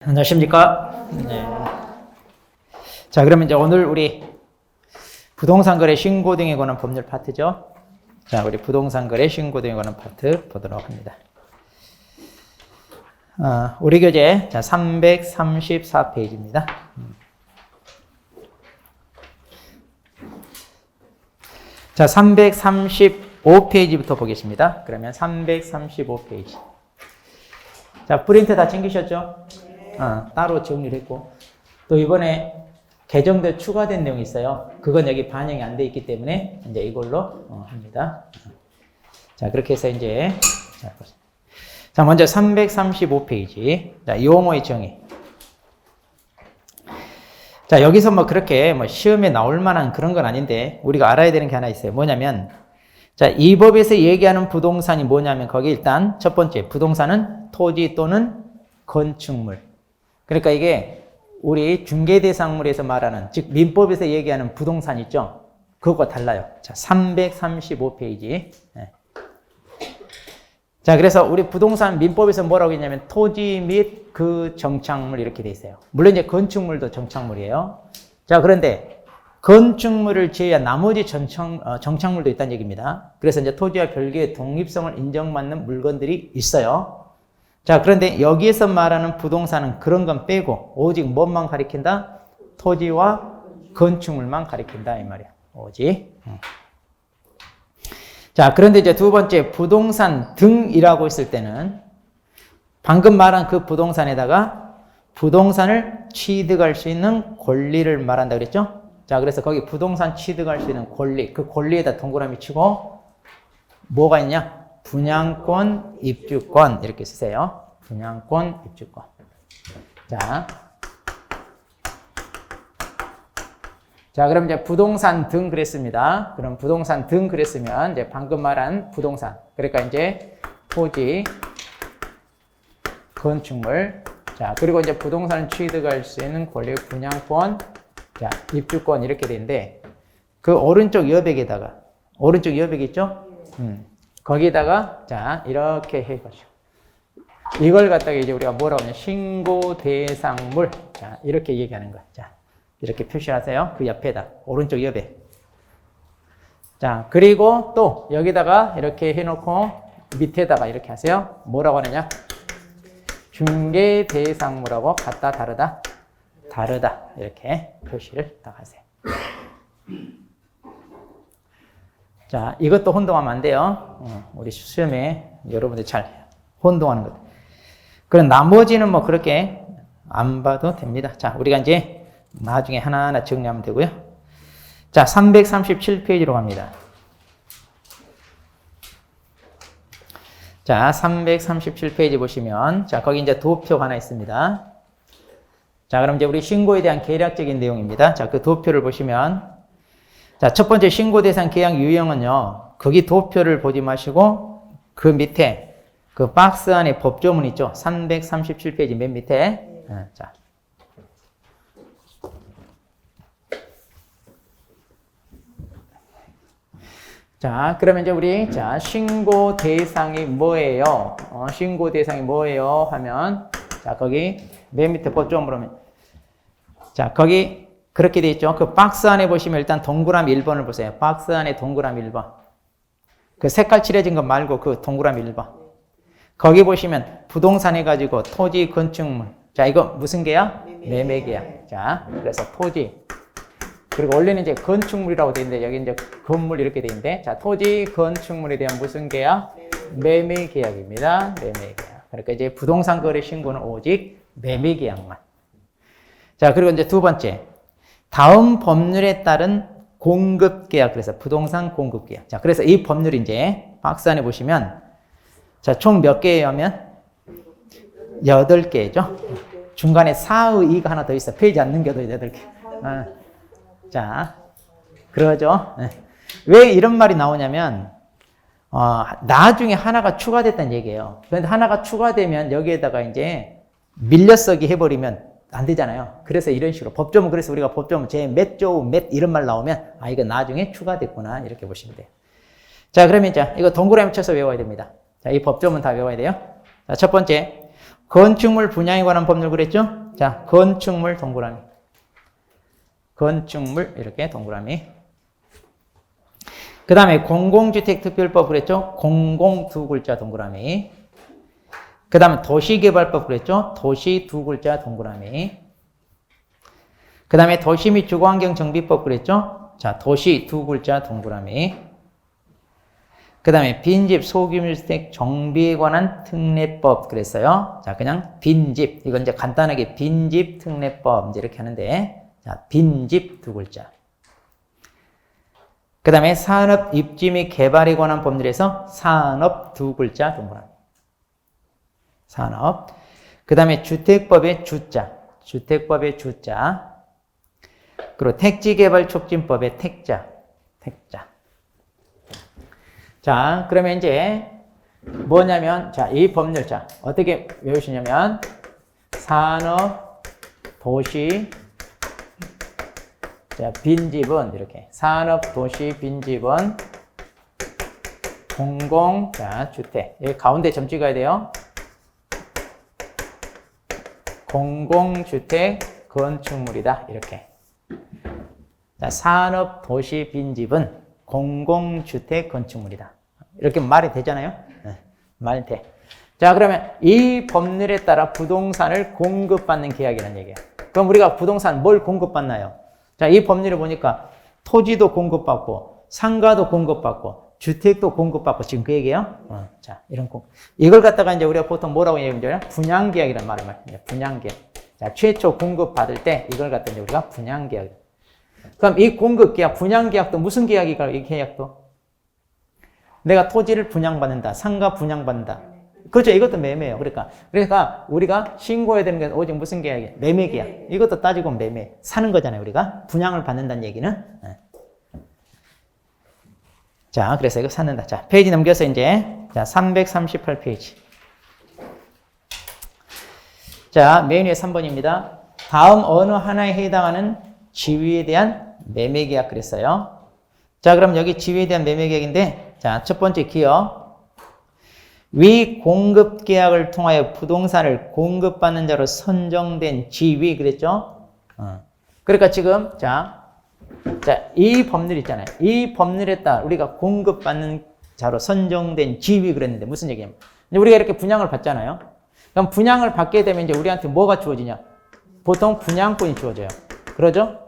안녕하십니까? 네. 자, 그러면 이제 오늘 우리 부동산 거래 신고 등에 관한 법률 파트죠. 자, 우리 부동산 거래 신고 등에 관한 파트 보도록 합니다. 우리 교재 자 334페이지입니다. 자, 335페이지부터 보겠습니다. 그러면 335페이지. 자, 프린트 다 챙기셨죠? 따로 정리를 했고, 또 이번에 개정돼 추가된 내용이 있어요. 그건 여기 반영이 안 돼 있기 때문에 이제 이걸로 합니다. 자, 그렇게 해서 이제 자, 먼저 335페이지. 자, 용어의 정의. 자, 여기서 뭐 그렇게 뭐 시험에 나올 만한 그런 건 아닌데 우리가 알아야 되는 게 하나 있어요. 뭐냐면, 자, 이 법에서 얘기하는 부동산이 뭐냐면, 거기 일단 첫 번째 부동산은 토지 또는 건축물. 그러니까 이게 우리 중개대상물에서 말하는, 즉 민법에서 얘기하는 부동산 있죠? 그것과 달라요. 자, 335페이지. 네. 자, 그래서 우리 부동산 민법에서 뭐라고 했냐면 토지 및 그 정착물 이렇게 돼 있어요. 물론 이제 건축물도 정착물이에요. 자, 그런데 건축물을 제외한 나머지 정착물도 있다는 얘기입니다. 그래서 이제 토지와 별개의 독립성을 인정받는 물건들이 있어요. 자, 그런데 여기에서 말하는 부동산은 그런 건 빼고 오직 뭐만 가리킨다? 토지와 건축물만 가리킨다 이 말이야. 오직. 자, 그런데 이제 두 번째 부동산 등이라고 했을 때는 방금 말한 그 부동산에다가 부동산을 취득할 수 있는 권리를 말한다 그랬죠? 자, 그래서 거기 부동산 취득할 수 있는 권리, 그 권리에다 동그라미 치고 뭐가 있냐? 분양권, 입주권 이렇게 쓰세요. 분양권, 입주권. 자, 그럼 이제 부동산 등 그랬습니다. 그럼 부동산 등 그랬으면 이제 방금 말한 부동산. 그러니까 이제 토지, 건축물. 자, 그리고 이제 부동산을 취득할 수 있는 권리, 분양권, 자, 입주권 이렇게 되는데 그 오른쪽 여백에다가 오른쪽 여백 있죠? 거기다가 자, 이렇게 해 가지고 이걸 갖다가 이제 우리가 뭐라고 하냐? 신고 대상물. 자, 이렇게 얘기하는 거야. 자, 이렇게 표시하세요. 그 옆에다 오른쪽 여백. 자, 그리고 또 여기다가 이렇게 해 놓고 밑에다가 이렇게 하세요. 뭐라고 하느냐? 중개 대상물하고 같다, 다르다? 다르다. 이렇게 표시를 딱 하세요. 자, 이것도 혼동하면 안 돼요. 우리 시험에 여러분들 잘 혼동하는 것. 그럼 나머지는 뭐 그렇게 안 봐도 됩니다. 자, 우리가 이제 나중에 하나하나 정리하면 되고요. 자, 337페이지로 갑니다. 자, 337페이지 보시면, 자, 거기 이제 도표가 하나 있습니다. 자, 그럼 이제 우리 신고에 대한 계략적인 내용입니다. 자, 그 도표를 보시면, 자, 첫 번째 신고 대상 계약 유형은요, 거기 도표를 보지 마시고, 그 밑에, 그 박스 안에 법조문 있죠? 337페이지 맨 밑에. 자. 자, 그러면 이제 우리, 자, 신고 대상이 뭐예요? 신고 대상이 뭐예요? 하면, 자, 거기 맨 밑에 법조문 보면, 자, 거기 그렇게 돼 있죠? 그 박스 안에 보시면 일단 동그라미 1번을 보세요. 박스 안에 동그라미 1번. 그 색깔 칠해진 거 말고 그 동그라미 1번. 거기 보시면 부동산 해가지고 토지, 건축물. 자, 이거 무슨 계약? 매매 계약. 자, 그래서 토지. 그리고 원래는 이제 건축물이라고 되어 있는데 여기 이제 건물 이렇게 되어 있는데, 자, 토지, 건축물에 대한 무슨 계약? 매매 계약입니다. 매매 계약. 그러니까 이제 부동산 거래 신고는 오직 매매 계약만. 자, 그리고 이제 두 번째. 다음 법률에 따른 공급 계약. 그래서 부동산 공급 계약. 자, 그래서 이 법률이 이제 박스 안에 보시면, 자, 총 몇 개예요 하면? 8개죠. 중간에 사의 2가 하나 더 있어. 페이지 안 넘겨도 8개. 자, 그러죠. 왜 이런 말이 나오냐면, 나중에 하나가 추가됐다는 얘기예요. 그런데 하나가 추가되면 여기에다가 이제 밀려쓰기 해버리면 안 되잖아요. 그래서 이런 식으로 법조문, 그래서 우리가 법조문 제 몇 조 몇 이런 말 나오면 이거 나중에 추가됐구나 이렇게 보시면 돼요. 자, 그러면 이제 이거 동그라미 쳐서 외워야 됩니다. 자, 이 법조문 다 외워야 돼요. 자, 첫 번째 건축물 분양에 관한 법률 그랬죠? 자, 건축물 동그라미. 건축물 이렇게 동그라미. 그 다음에 공공주택특별법 그랬죠? 공공 두 글자 동그라미. 그 다음에 도시개발법 그랬죠? 도시 두 글자 동그라미. 그 다음에 도시 및 주거환경정비법 그랬죠? 자, 도시 두 글자 동그라미. 그 다음에 빈집 소규모주택 정비에 관한 특례법 그랬어요. 자, 그냥 빈집. 이건 이제 간단하게 빈집 특례법 이제 이렇게 하는데, 자, 빈집 두 글자. 그 다음에 산업 입지 및 개발에 관한 법률에서 산업 두 글자 동그라미. 산업. 그 다음에 주택법의 주자. 주택법의 주자. 그리고 택지개발촉진법의 택자. 택자. 자, 그러면 이제 뭐냐면, 자, 이 법률, 자, 어떻게 외우시냐면, 산업, 도시, 자, 빈집은 이렇게 산업, 도시, 빈집은 공공, 자, 주택. 여기 가운데 점 찍어야 돼요. 공공주택 건축물이다. 이렇게. 자, 산업, 도시, 빈집은 공공주택 건축물이다. 이렇게 말이 되잖아요. 네, 말이 돼. 자, 그러면 이 법률에 따라 부동산을 공급받는 계약이라는 얘기예요. 그럼 우리가 부동산 뭘 공급받나요? 자, 이 법률을 보니까 토지도 공급받고 상가도 공급받고 주택도 공급받고 지금 그 얘기예요. 자, 이런 이걸 갖다가 이제 우리가 보통 뭐라고 얘기하냐면 분양계약이라는 말을 말합니다. 분양계약. 자, 최초 공급받을 때 이걸 갖다 이제 우리가 분양계약. 그럼 이 공급계약, 분양계약도 무슨 계약일까요? 이 계약도 내가 토지를 분양받는다, 상가 분양받는다. 그렇죠. 이것도 매매예요. 그러니까 우리가 신고해야 되는 게 오직 무슨 계약이에요? 매매계약. 이것도 따지고 매매. 사는 거잖아요. 우리가 분양을 받는다는 얘기는. 자, 그래서 이거 찾는다. 자, 페이지 넘겨서 이제, 자, 338페이지. 자, 메인 위에 3번입니다. 다음 어느 하나에 해당하는 지위에 대한 매매계약 그랬어요. 자, 그럼 여기 지위에 대한 매매계약인데, 자, 첫 번째 기억. 위 공급계약을 통하여 부동산을 공급받는 자로 선정된 지위 그랬죠? 그러니까 지금, 자, 이 법률 있잖아요. 이 법률에 따라 우리가 공급받는 자로 선정된 지위 그랬는데 무슨 얘기냐면 우리가 이렇게 분양을 받잖아요. 그럼 분양을 받게 되면 이제 우리한테 뭐가 주어지냐? 보통 분양권이 주어져요. 그러죠?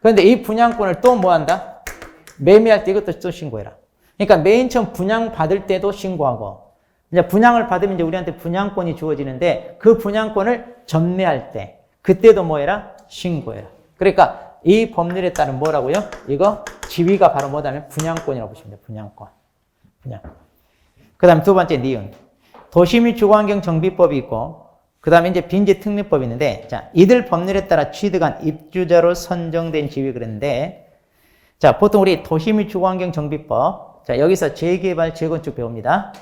그런데 이 분양권을 또 뭐 한다? 매매할 때 이것도 또 신고해라. 그러니까 맨 처음 분양 받을 때도 신고하고 이제 분양을 받으면 이제 우리한테 분양권이 주어지는데 그 분양권을 전매할 때 그때도 뭐 해라? 신고해라. 그러니까 이 법률에 따른 뭐라고요? 이거 지위가 바로 뭐냐면 분양권이라고 보시면 돼요. 분양권. 분양. 그 다음에 두 번째 니은. 도시 및 주거환경 정비법이 있고 그 다음에 이제 빈집 특례법이 있는데 자, 이들 법률에 따라 취득한 입주자로 선정된 지위 그랬는데 자, 보통 우리 도시 및 주거환경 정비법 자, 여기서 재개발, 재건축 배웁니다.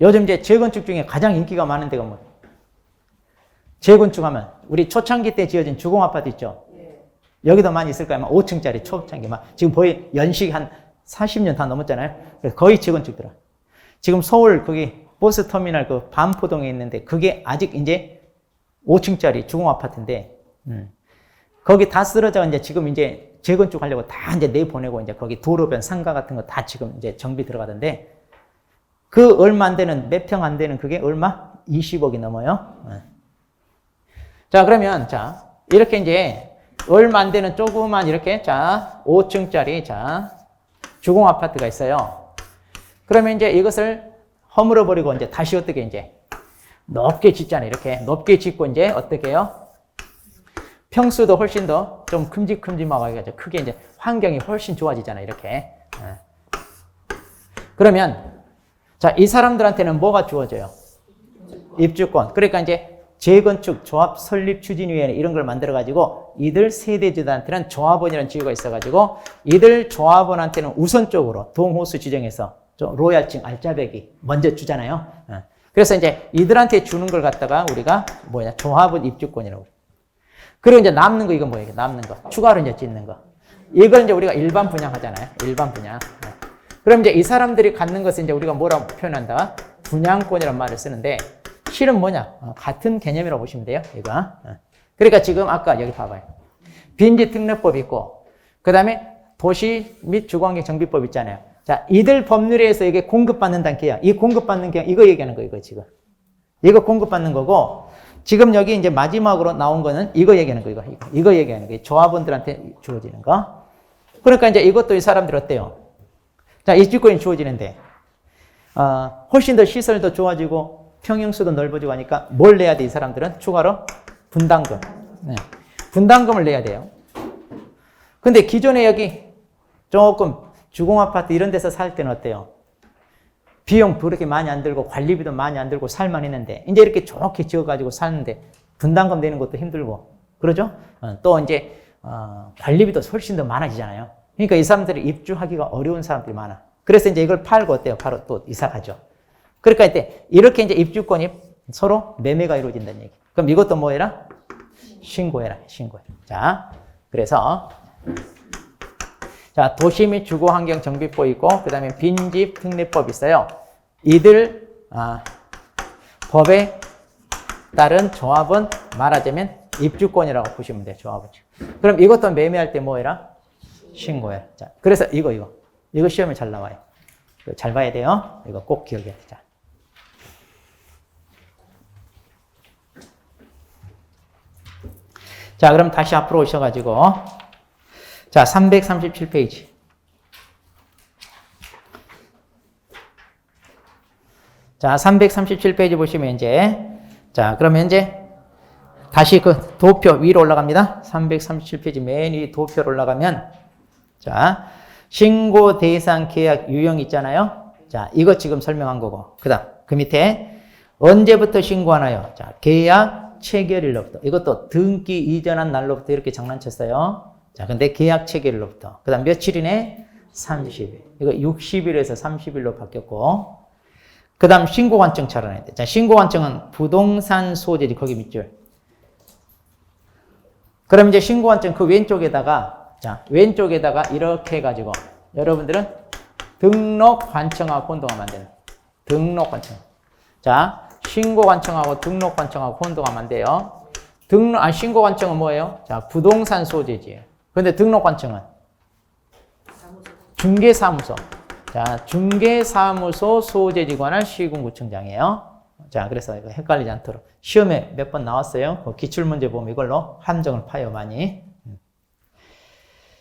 요즘 이제 재건축 중에 가장 인기가 많은 데가 뭐예요? 재건축하면 우리 초창기 때 지어진 주공아파트 있죠? 여기도 많이 있을 거예요. 5층짜리 초창기 막 지금 거의 연식이 한 40년 다 넘었잖아요. 그래서 거의 재건축들어. 지금 서울 거기 버스터미널 그 반포동에 있는데 그게 아직 이제 5층짜리 주공아파트인데 거기 다 쓰러져 이제 지금 이제 재건축 하려고 다 이제 내보내고 이제 거기 도로변 상가 같은 거 다 지금 이제 정비 들어가던데 그 얼마 안 되는 몇 평 안 되는 그게 얼마? 20억이 넘어요. 자, 그러면 자, 이렇게 이제 얼마 안 되는 조그만 이렇게 자, 5층짜리 자, 주공 아파트가 있어요. 그러면 이제 이것을 허물어 버리고 이제 다시 어떻게 이제 높게 짓잖아요. 이렇게 높게 짓고 이제 어떻게 해요? 평수도 훨씬 더 좀 큼직큼직하게 크게 이제 환경이 훨씬 좋아지잖아요. 이렇게. 그러면 자, 이 사람들한테는 뭐가 주어져요? 입주권. 그러니까 이제 재건축 조합 설립 추진위원회 이런 걸 만들어 가지고 이들 세대주들한테는 조합원이라는 지위가 있어 가지고 이들 조합원한테는 우선적으로 동호수 지정해서 좀 로얄증 알짜배기 먼저 주잖아요. 그래서 이제 이들한테 주는 걸 갖다가 우리가 뭐냐? 조합원 입주권이라고 그래요. 그리고 이제 남는 거, 이건 뭐예요? 남는 거. 추가로 이제 짓는 거. 이걸 이제 우리가 일반 분양하잖아요. 일반 분양. 그럼 이제 이 사람들이 갖는 것을 이제 우리가 뭐라고 표현한다? 분양권이라는 말을 쓰는데, 실은 뭐냐? 같은 개념이라고 보시면 돼요. 이거. 그러니까 지금 아까 여기 봐봐요. 빈지 특례법 있고, 그 다음에 도시 및 주거환경 정비법 있잖아요. 자, 이들 법률에 의해서 이게 공급받는다는 계약. 이 공급받는 계약, 이거 얘기하는 거예요, 이거 지금. 이거 공급받는 거고, 지금 여기 이제 마지막으로 나온 거는 이거 얘기하는 거예요, 이거 얘기하는 거예요. 조합원들한테 주어지는 거. 그러니까 이제 이것도 이 사람들 어때요? 자, 입주권이 주어지는데, 훨씬 더 시설도 좋아지고, 평형수도 넓어지고 하니까 뭘 내야 돼, 이 사람들은? 추가로? 분담금. 네. 분담금을 내야 돼요. 근데 기존에 여기 조금 주공아파트 이런 데서 살 때는 어때요? 비용 그렇게 많이 안 들고 관리비도 많이 안 들고 살만 했는데 이제 이렇게 좋게 지어가지고 사는데 분담금 내는 것도 힘들고 그러죠? 또 이제 관리비도 훨씬 더 많아지잖아요. 그러니까 이 사람들이 입주하기가 어려운 사람들이 많아. 그래서 이제 이걸 팔고 어때요? 바로 또 이사 가죠. 그러니까 이렇게 이제 입주권이 서로 매매가 이루어진다는 얘기. 그럼 이것도 뭐 해라? 신고해라. 자, 그래서 자, 도시 및 주거환경 정비법 있고, 그 다음에 빈집 특례법 있어요. 이들, 법에 따른 조합은 말하자면 입주권이라고 보시면 돼요, 조합은. 그럼 이것도 매매할 때 뭐 해라? 신고해라. 자, 그래서 이거 시험에 잘 나와요. 잘 봐야 돼요. 이거 꼭 기억해야 돼. 자, 그럼 다시 앞으로 오셔가지고, 자, 337페이지. 자, 337페이지 보시면 자, 그러면 다시 그 도표 위로 올라갑니다. 337페이지 맨 위 도표로 올라가면, 자, 신고 대상 계약 유형 있잖아요. 자, 이거 지금 설명한 거고. 그 밑에 언제부터 신고하나요? 자, 계약 체결일로부터. 이것도 등기 이전한 날로부터 이렇게 장난쳤어요. 자, 근데 계약 체결일로부터. 그 다음 며칠이네? 30일. 이거 60일에서 30일로 바뀌었고. 그 다음 신고관청 차려놔야 돼. 자, 신고관청은 부동산 소재지, 거기 밑줄. 그럼 이제 신고관청 그 왼쪽에다가, 자, 왼쪽에다가 이렇게 해가지고, 여러분들은 등록관청하고 혼동하면 안 되는. 등록관청. 자, 신고관청하고 등록관청하고 혼동하면 안 돼요. 신고관청은 뭐예요? 자, 부동산 소재지. 근데 등록관청은? 중개사무소. 자, 중개사무소 소재지관할 시군구청장이에요. 자, 그래서 이거 헷갈리지 않도록. 시험에 몇 번 나왔어요. 그 기출문제 보면 이걸로 함정을 파요, 많이.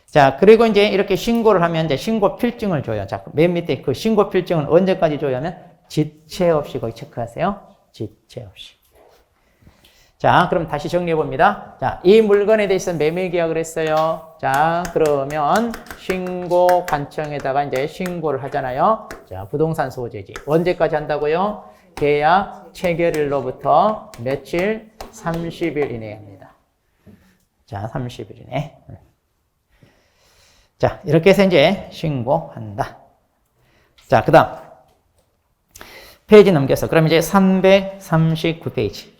자, 그리고 이렇게 신고를 하면 신고 필증을 줘요. 자, 맨 밑에 그 신고 필증은 언제까지 줘야 하면 지체 없이 거기 체크하세요. 지체 없이. 자, 그럼 다시 정리해 봅니다. 자, 이 물건에 대해서 매매 계약을 했어요. 자, 그러면 신고 관청에다가 신고를 하잖아요. 자, 부동산 소재지. 언제까지 한다고요? 계약 체결일로부터 며칠? 30일 이내에 합니다. 자, 30일 이내. 자, 이렇게 해서 신고한다. 자, 그 다음. 페이지 넘겨서. 그럼 339페이지.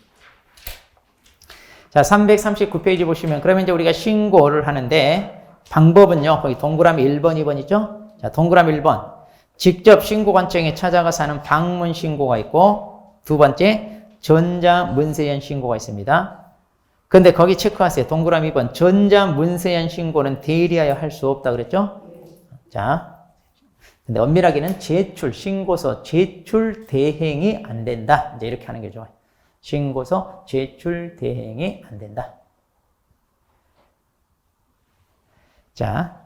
자, 339페이지 보시면, 그러면 우리가 신고를 하는데, 방법은요, 거기 동그라미 1번, 2번 있죠? 자, 동그라미 1번. 직접 신고관청에 찾아가서 하는 방문 신고가 있고, 두 번째, 전자문서현 신고가 있습니다. 근데 거기 체크하세요. 동그라미 2번. 전자문서현 신고는 대리하여 할 수 없다 그랬죠? 자. 근데 엄밀하게는 신고서 제출 대행이 안 된다. 이렇게 하는 게 좋아요. 신고서 제출 대행이 안 된다. 자,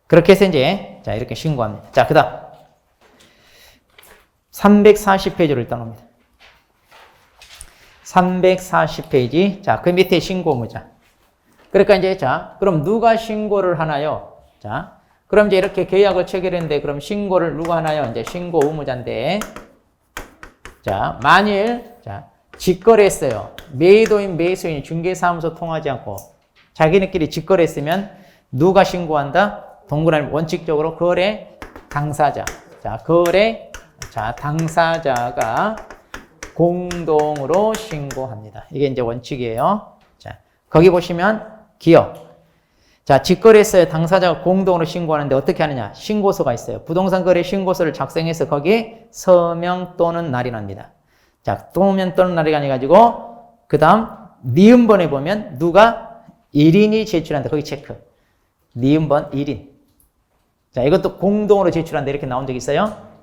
그렇게 해서 자, 이렇게 신고합니다. 자, 그 다음. 340페이지로 일단 옵니다. 340페이지. 자, 그 밑에 신고무자. 그러니까 자, 그럼 누가 신고를 하나요? 자, 그럼 이렇게 계약을 체결했는데, 그럼 신고를 누가 하나요? 신고 의무자인데. 자, 만일, 자, 직거래했어요. 매도인, 매수인, 중개사무소 통하지 않고, 자기네끼리 직거래했으면, 누가 신고한다? 동그라미 원칙적으로 거래 당사자. 자, 거래, 자, 당사자가 공동으로 신고합니다. 이게 원칙이에요. 자, 거기 보시면, 기업. 자, 직거래했어요. 당사자가 공동으로 신고하는데 어떻게 하느냐? 신고서가 있어요. 부동산 거래 신고서를 작성해서 거기에 서명 또는 날인합니다. 자, 또 오면 또는 날이 아니가지고, 그 다음, 니은번에 보면 누가 1인이 제출한다. 거기 체크. 니은번 1인. 자, 이것도 공동으로 제출한다. 이렇게 나온 적 있어요?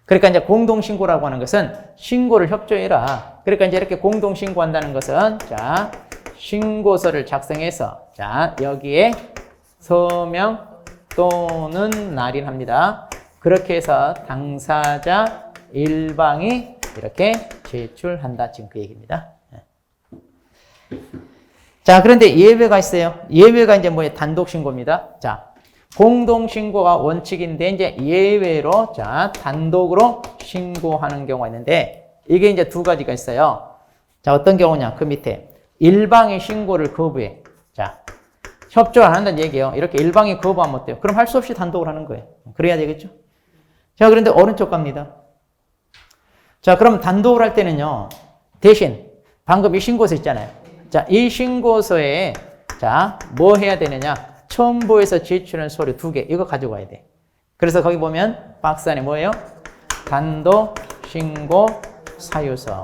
그러니까 이제 공동신고라고 하는 것은 신고를 협조해라. 그러니까 이제 이렇게 공동신고한다는 것은, 자, 신고서를 작성해서, 자, 여기에 서명 또는 날인합니다. 그렇게 해서 당사자 일방이 이렇게 제출한다. 지금 그 얘기입니다. 자, 그런데 예외가 있어요. 예외가 이제 뭐예요? 단독신고입니다. 자, 공동신고가 원칙인데, 이제 예외로, 자, 단독으로 신고하는 경우가 있는데, 이게 이제 두 가지가 있어요. 자, 어떤 경우냐? 그 밑에. 일방이 신고를 거부해. 자, 협조 안 한다는 얘기예요. 이렇게 일방이 거부하면 어때요? 그럼 할 수 없이 단독으로 하는 거예요. 그래야 되겠죠? 자, 그런데 오른쪽 갑니다. 자, 그럼 단독으로 할 때는요, 대신, 방금 이 신고서 있잖아요. 자, 이 신고서에, 자, 뭐 해야 되느냐? 첨부해서 제출한 서류 2개, 이거 가지고 와야 돼. 그래서 거기 보면, 박스 안에 뭐예요? 단독 신고 사유서.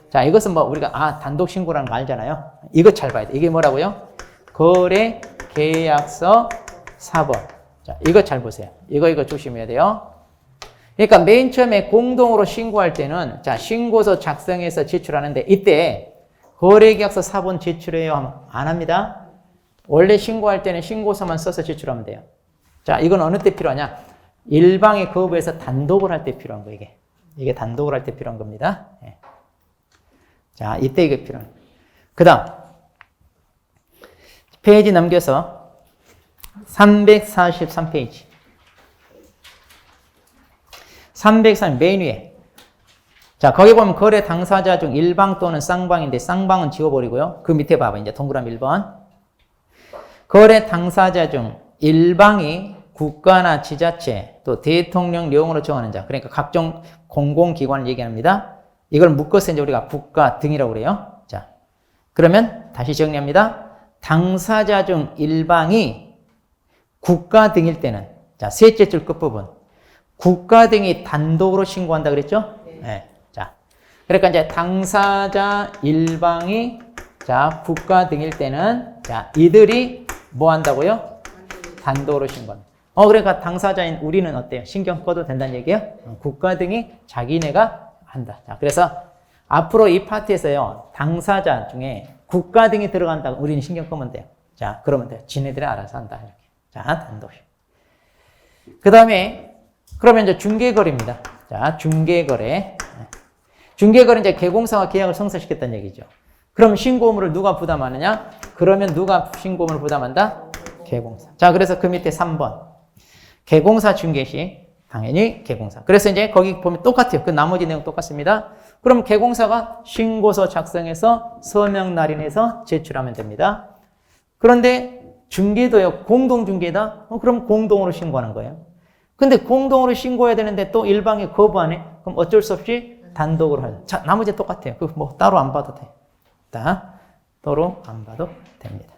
자, 이것은 뭐, 우리가, 단독 신고라는 거 알잖아요. 이거 잘 봐야 돼. 이게 뭐라고요? 거래 계약서 4번. 자, 이거 잘 보세요. 이거 조심해야 돼요. 그러니까 맨 처음에 공동으로 신고할 때는, 자, 신고서 작성해서 제출하는데, 이때 거래계약서 4번 제출해요 하면 안 합니다. 원래 신고할 때는 신고서만 써서 제출하면 돼요. 자, 이건 어느 때 필요하냐? 일방이 거부해서 단독을 할 때 필요한 거, 이게. 이게 단독을 할 때 필요한 겁니다. 예. 자, 이때 이게 필요한. 그 다음, 페이지 넘겨서 343페이지. 303 메인 위에. 자, 거기 보면 거래 당사자 중 일방 또는 쌍방인데 쌍방은 지워버리고요. 그 밑에 봐봐. 이제 동그라미 1번. 거래 당사자 중 일방이 국가나 지자체 또 대통령령으로 정하는 자. 그러니까 각종 공공기관을 얘기합니다. 이걸 묶어서 이제 우리가 국가 등이라고 그래요. 자, 그러면 다시 정리합니다. 당사자 중 일방이 국가 등일 때는, 자, 셋째 줄 끝부분. 국가 등이 단독으로 신고한다 그랬죠? 네. 자, 그러니까 이제 당사자 일방이, 자, 국가 등일 때는, 자, 이들이 뭐 한다고요? 단독으로 신고한다. 그러니까 당사자인 우리는 어때요? 신경 꺼도 된다는 얘기예요? 국가 등이 자기네가 한다. 자, 그래서 앞으로 이 파트에서요, 당사자 중에 국가 등이 들어간다고 우리는 신경 끄면 돼요. 자, 그러면 돼요. 지네들이 알아서 한다. 이렇게. 자, 단독. 그 다음에, 그러면 이제 중개거래입니다. 자, 중개거래. 중개거래 이제 개공사와 계약을 성사시켰다는 얘기죠. 그럼 신고물을 누가 부담하느냐? 그러면 누가 신고물을 부담한다? 개공사. 자, 그래서 그 밑에 3번. 개공사 중개 시 당연히 개공사. 그래서 이제 거기 보면 똑같아요. 그 나머지 내용 똑같습니다. 그럼 개공사가 신고서 작성해서 서명 날인해서 제출하면 됩니다. 그런데 중개도요, 공동중개다? 그럼 공동으로 신고하는 거예요. 근데 공동으로 신고해야 되는데 또 일방이 거부하네? 그럼 어쩔 수 없이 단독으로 하죠. 자, 나머지 똑같아요. 그 뭐 따로 안 봐도 돼. 따로 안 봐도 됩니다.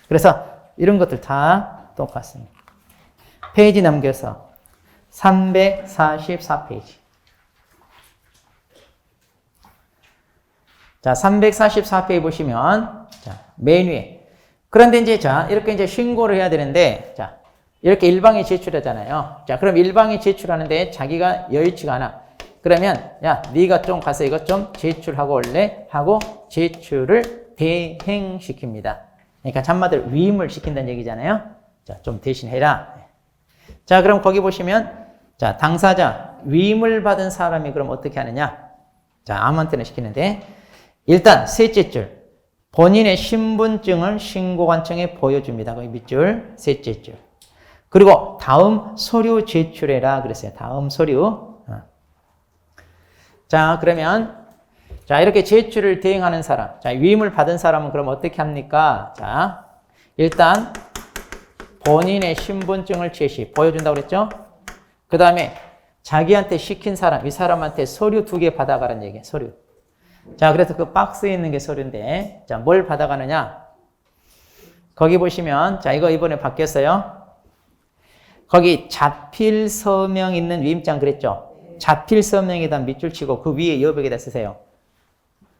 그래서 이런 것들 다 똑같습니다. 페이지 넘겨서 344페이지. 자, 344페이지 보시면, 자, 메인 위에. 그런데 이제, 자, 이렇게 이제 신고를 해야 되는데, 자, 이렇게 일방이 제출하잖아요. 자, 그럼 일방이 제출하는데 자기가 여의치가 않아. 그러면, 야, 네가 좀 가서 이것 좀 제출하고 올래? 하고 제출을 대행시킵니다. 그러니까 참마들 위임을 시킨다는 얘기잖아요. 자, 좀 대신해라. 자, 그럼 거기 보시면, 자, 당사자, 위임을 받은 사람이 그럼 어떻게 하느냐? 자, 아무한테나 시키는데, 일단, 셋째 줄. 본인의 신분증을 신고관청에 보여줍니다. 거기 밑줄, 셋째 줄. 그리고 다음 서류 제출해라. 그랬어요. 다음 서류. 자, 그러면, 자, 이렇게 제출을 대행하는 사람. 자, 위임을 받은 사람은 그럼 어떻게 합니까? 자, 일단, 본인의 신분증을 제시, 보여준다고 그랬죠? 그 다음에, 자기한테 시킨 사람, 이 사람한테 서류 2개 받아가라는 얘기예요. 서류. 자, 그래서 그 박스에 있는 게 서류인데, 자, 뭘 받아가느냐? 거기 보시면, 자, 이거 이번에 바뀌었어요. 거기 자필 서명 있는 위임장 그랬죠? 자필 서명에다 밑줄 치고 그 위에 여백에다 쓰세요.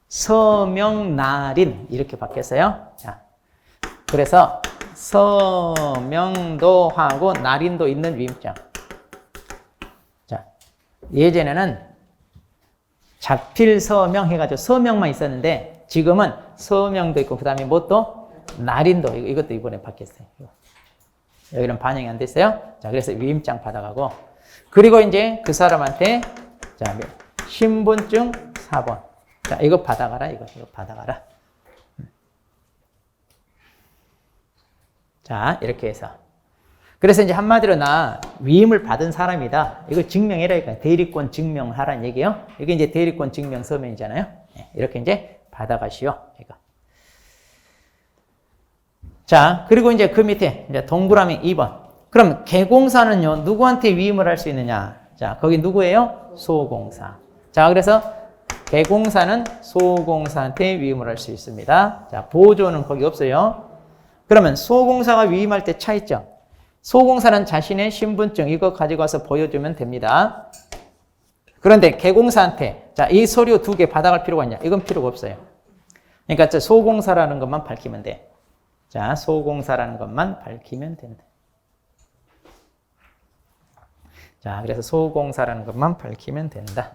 서명날인 이렇게 바뀌었어요. 자, 그래서 서명도 하고 날인도 있는 위임장. 자, 예전에는 자필 서명 해가지고 서명만 있었는데 지금은 서명도 있고 그 다음에 뭣도 날인도 이것도 이번에 바뀌었어요. 여기는 반영이 안 됐어요. 자, 그래서 위임장 받아가고 그리고 이제 그 사람한테 자, 신분증 4번. 자, 이거 받아가라. 이거 받아가라. 자, 이렇게 해서. 그래서 이제 한마디로 나 위임을 받은 사람이다. 이거 증명해라니까. 대리권 증명하라는 얘기예요. 이게 이제 대리권 증명 서면이잖아요. 이렇게 이제 받아가시오. 이거. 자, 그리고 이제 그 밑에 이제 동그라미 2번. 그럼 개공사는요, 누구한테 위임을 할 수 있느냐? 자, 거기 누구예요? 소공사. 자, 그래서 개공사는 소공사한테 위임을 할 수 있습니다. 자, 보조는 거기 없어요. 그러면 소공사가 위임할 때 차이점. 소공사는 자신의 신분증 이거 가지고 와서 보여주면 됩니다. 그런데 개공사한테 자, 이 서류 2개 받아갈 필요가 있냐? 이건 필요가 없어요. 그러니까 소공사라는 것만 밝히면 돼. 자, 소공사라는 것만 밝히면 된다. 자, 그래서 소공사라는 것만 밝히면 된다.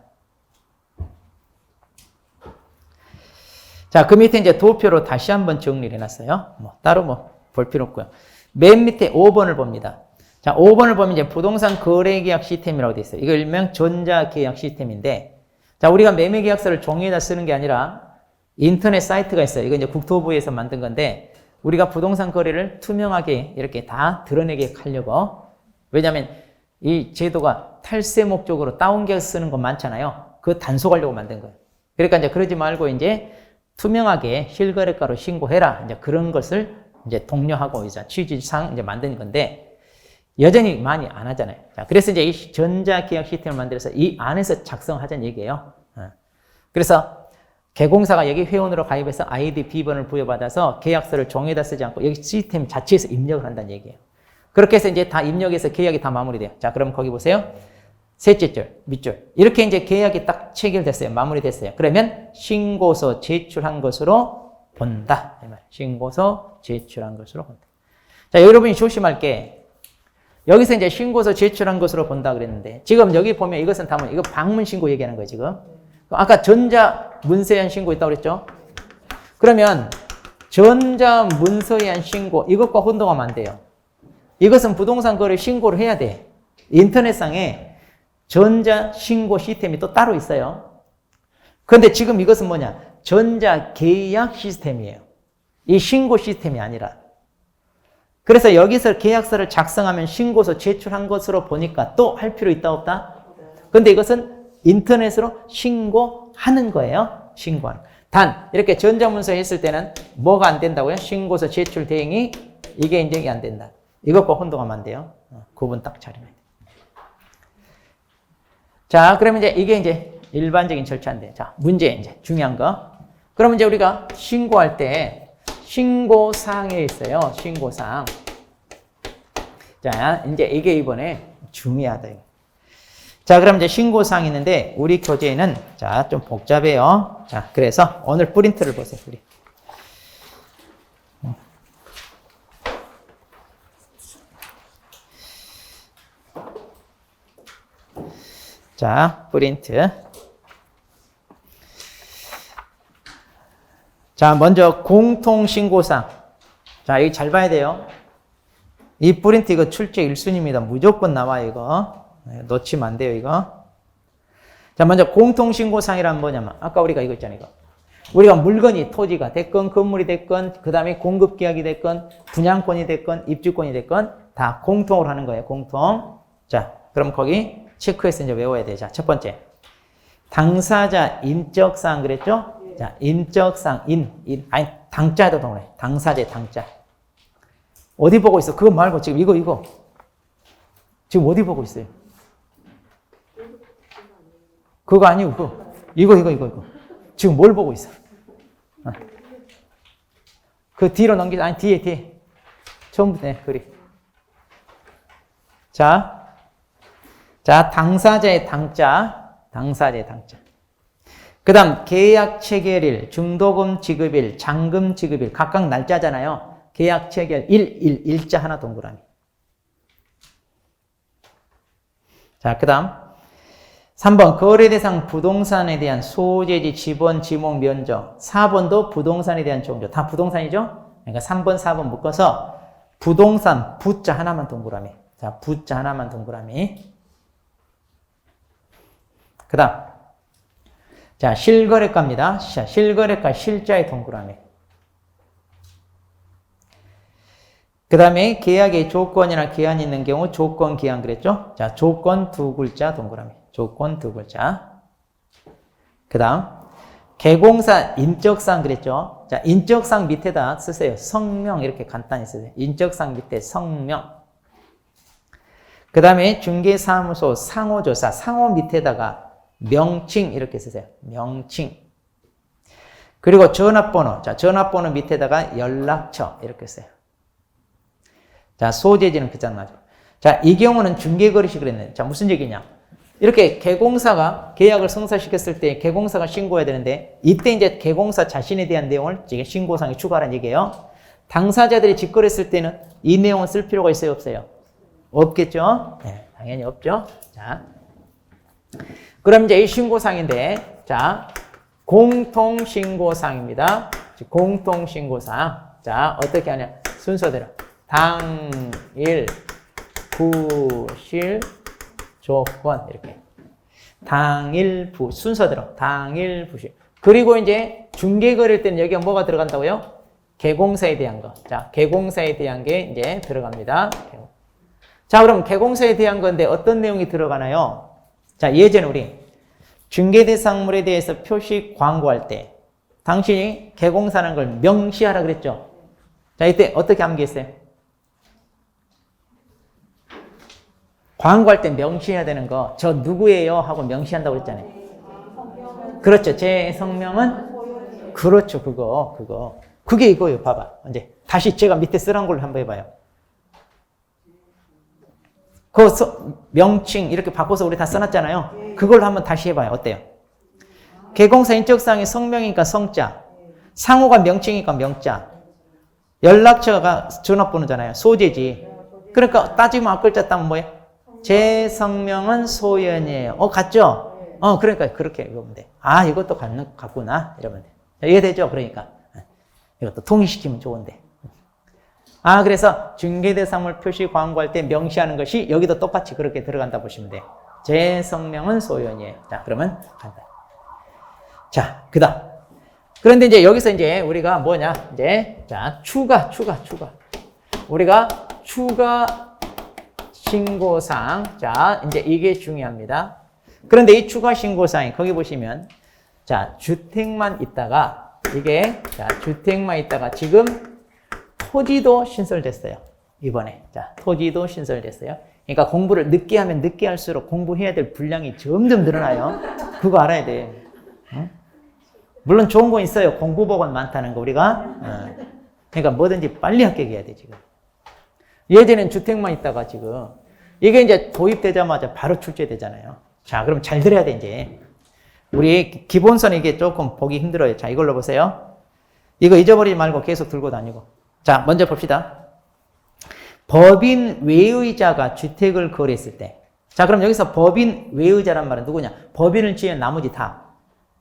자, 그 밑에 이제 도표로 다시 한번 정리를 해놨어요. 따로 볼 필요 없고요. 맨 밑에 5번을 봅니다. 자, 5번을 보면 이제 부동산 거래계약 시스템이라고 되어 있어요. 이거 일명 전자계약 시스템인데, 자, 우리가 매매계약서를 종이에다 쓰는 게 아니라 인터넷 사이트가 있어요. 이거 이제 국토부에서 만든 건데, 우리가 부동산 거래를 투명하게 이렇게 다 드러내게 하려고. 왜냐하면 이 제도가 탈세 목적으로 다운계약서 쓰는 거 많잖아요. 그거 단속하려고 만든 거예요. 그러니까 이제 그러지 말고 이제 투명하게 실거래가로 신고해라. 이제 그런 것을 이제 독려하고 이제 취지상 이제 만든 건데 여전히 많이 안 하잖아요. 자, 그래서 이제 이 전자계약 시스템을 만들어서 이 안에서 작성하자는 얘기예요. 그래서 개공사가 여기 회원으로 가입해서 아이디 비번을 부여받아서 계약서를 종이에다 쓰지 않고 여기 시스템 자체에서 입력을 한다는 얘기예요. 그렇게 해서 이제 다 입력해서 계약이 다 마무리돼요. 자, 그럼 거기 보세요. 셋째 줄, 밑줄. 이렇게 이제 계약이 딱 체결됐어요. 마무리됐어요. 그러면 신고서 제출한 것으로 본다. 신고서 제출한 것으로 본다. 자, 여러분이 조심할 게 여기서 이제 신고서 제출한 것으로 본다 그랬는데 지금 여기 보면 이것은 다문, 이거 방문 신고 얘기하는 거예요, 지금. 아까 전자 문서에 한 신고 있다고 그랬죠? 그러면 전자 문서에 한 신고 이것과 혼동하면 안 돼요. 이것은 부동산 거래 신고를 해야 돼. 인터넷상에 전자 신고 시스템이 또 따로 있어요. 그런데 지금 이것은 뭐냐? 전자 계약 시스템이에요. 이 신고 시스템이 아니라. 그래서 여기서 계약서를 작성하면 신고서 제출한 것으로 보니까 또 할 필요 있다 없다? 그런데 이것은 인터넷으로 신고하는 거예요. 신고하는. 단 이렇게 전자문서 했을 때는 뭐가 안 된다고요? 신고서 제출 대행이 이게 인정이 안 된다. 이것과 혼동하면 안 돼요. 구분 딱 차리면 돼요. 자, 그러면 이제 이게 이제 일반적인 절차인데, 자, 문제 이제 중요한 거. 그러면 이제 우리가 신고할 때 신고사항에 있어요. 신고사항. 자, 이제 이게 이번에 중요하다. 자, 그럼 이제 신고사항이 있는데 우리 교재에는 자, 좀 복잡해요. 자, 그래서 오늘 프린트를 보세요. 우리. 자, 프린트. 자, 먼저 공통신고사항. 자, 이거 잘 봐야 돼요. 이 프린트 이거 출제 1순위입니다. 무조건 나와요, 이거. 놓치면 안 돼요, 이거. 자, 먼저 공통신고사항이란 뭐냐면, 아까 우리가 이거 있잖아요, 이거. 우리가 물건이 토지가 됐건, 건물이 됐건, 그 다음에 공급계약이 됐건, 분양권이 됐건, 입주권이 됐건, 다 공통으로 하는 거예요, 공통. 자, 그럼 거기 체크해서 이제 외워야 돼. 자, 첫 번째. 당사자 인적사항 그랬죠? 자, 인적사항, 아니, 당자도 동그래. 당사자, 당자. 어디 보고 있어? 그거 말고 지금 이거. 지금 어디 보고 있어요? 그거 아니고, 그거. 이거. 지금 뭘 보고 있어? 그 뒤로 넘기자. 아니, 뒤에. 처음부터, 그리. 자, 자, 당사자의 당자. 그 다음, 계약 체결일, 중도금 지급일, 잔금 지급일. 각각 날짜잖아요. 계약 체결 일자 하나 동그라미. 자, 그 다음. 3번, 거래대상 부동산에 대한 소재지, 지번, 지목, 면적. 4번도 부동산에 대한 종조. 다 부동산이죠? 그러니까 3번, 4번 묶어서 부동산, 부자 하나만 동그라미. 자, 부자 하나만 동그라미. 그 다음. 자, 실거래가입니다. 자, 실거래가 실자의 동그라미. 그 다음에 계약의 조건이나 기한이 있는 경우 조건, 기한 그랬죠? 자, 조건 두 글자 동그라미. 조건 두 글자. 그 다음, 개공사 인적사항 그랬죠? 자, 인적사항 밑에다 쓰세요. 성명 이렇게 간단히 쓰세요. 인적사항 밑에 성명. 그 다음에 중개사무소 상호조사, 상호 밑에다가 명칭 이렇게 쓰세요. 명칭. 그리고 전화번호. 자, 전화번호 밑에다가 연락처 이렇게 써요. 자, 소재지는 그잖아요. 자, 이 경우는 중개거래시 그랬네. 자, 무슨 얘기냐? 이렇게 개공사가 계약을 성사시켰을 때 개공사가 신고해야 되는데 이때 이제 개공사 자신에 대한 내용을 이게 신고사항에 추가하라는 얘기예요. 당사자들이 직거래했을 때는 이 내용을 쓸 필요가 있어요, 없어요? 없겠죠? 네, 당연히 없죠. 자, 그럼 이제 이 신고사항인데, 자, 공통신고사항입니다. 공통신고사항. 자, 어떻게 하냐? 순서대로. 당일, 부실, 조건 이렇게 당일 부 순서대로 당일 부실. 그리고 이제 중개거래일 때는 여기가 뭐가 들어간다고요? 개공사에 대한 거. 자, 개공사에 대한 게 이제 들어갑니다. 자, 그럼 개공사에 대한 건데 어떤 내용이 들어가나요? 자, 예전에 우리 중개대상물에 대해서 표시 광고할 때 당신이 개공사라는 걸 명시하라 그랬죠. 자, 이때 어떻게 암기했어요? 광고할 때 명시해야 되는 거, 저 누구예요? 하고 명시한다고 그랬잖아요. 그렇죠. 제 성명은? 그렇죠. 그거. 그게 이거예요. 봐봐. 이제 다시 제가 밑에 쓰란 걸로 한번 해봐요. 그 명칭 이렇게 바꿔서 우리 다 써놨잖아요. 그걸로 한번 다시 해봐요. 어때요? 개공사 인적사항이 성명이니까 성자, 상호가 명칭이니까 명자, 연락처가 전화번호잖아요. 소재지. 그러니까 따지면 앞글자 따면 뭐예요? 제 성명은 소연이에요. 같죠? 그러니까 그렇게 읽으면 돼. 아, 이것도 같구나. 이러면 돼. 이해되죠? 그러니까. 이것도 통일시키면 좋은데. 아, 그래서 중개대상물 표시 광고할 때 명시하는 것이 여기도 똑같이 그렇게 들어간다 보시면 돼요. 제 성명은 소연이에요. 자, 그러면 간다. 자, 그 다음. 그런데 이제 여기서 이제 우리가 뭐냐? 이제, 자, 추가. 우리가 추가 신고사항. 자, 이제 이게 중요합니다. 그런데 이 추가 신고사항이 거기 보시면, 자, 주택만 있다가, 자, 주택만 있다가 지금 토지도 신설됐어요. 이번에. 자, 토지도 신설됐어요. 그러니까 공부를 늦게 하면 늦게 할수록 공부해야 될 분량이 점점 늘어나요. 그거 알아야 돼. 응? 물론 좋은 건 있어요. 공부복은 많다는 거, 우리가. 그러니까 뭐든지 빨리 합격해야 돼, 지금. 예전엔 주택만 있다가 지금 이게 이제 도입되자마자 바로 출제되잖아요. 자, 그럼 잘 들어야 돼, 이제. 우리 기본선 이게 조금 보기 힘들어요. 자, 이걸로 보세요. 이거 잊어버리지 말고 계속 들고 다니고. 자, 먼저 봅시다. 법인 외의자가 주택을 거래했을 때. 자, 그럼 여기서 법인 외의자란 말은 누구냐? 법인을 지은 나머지 다.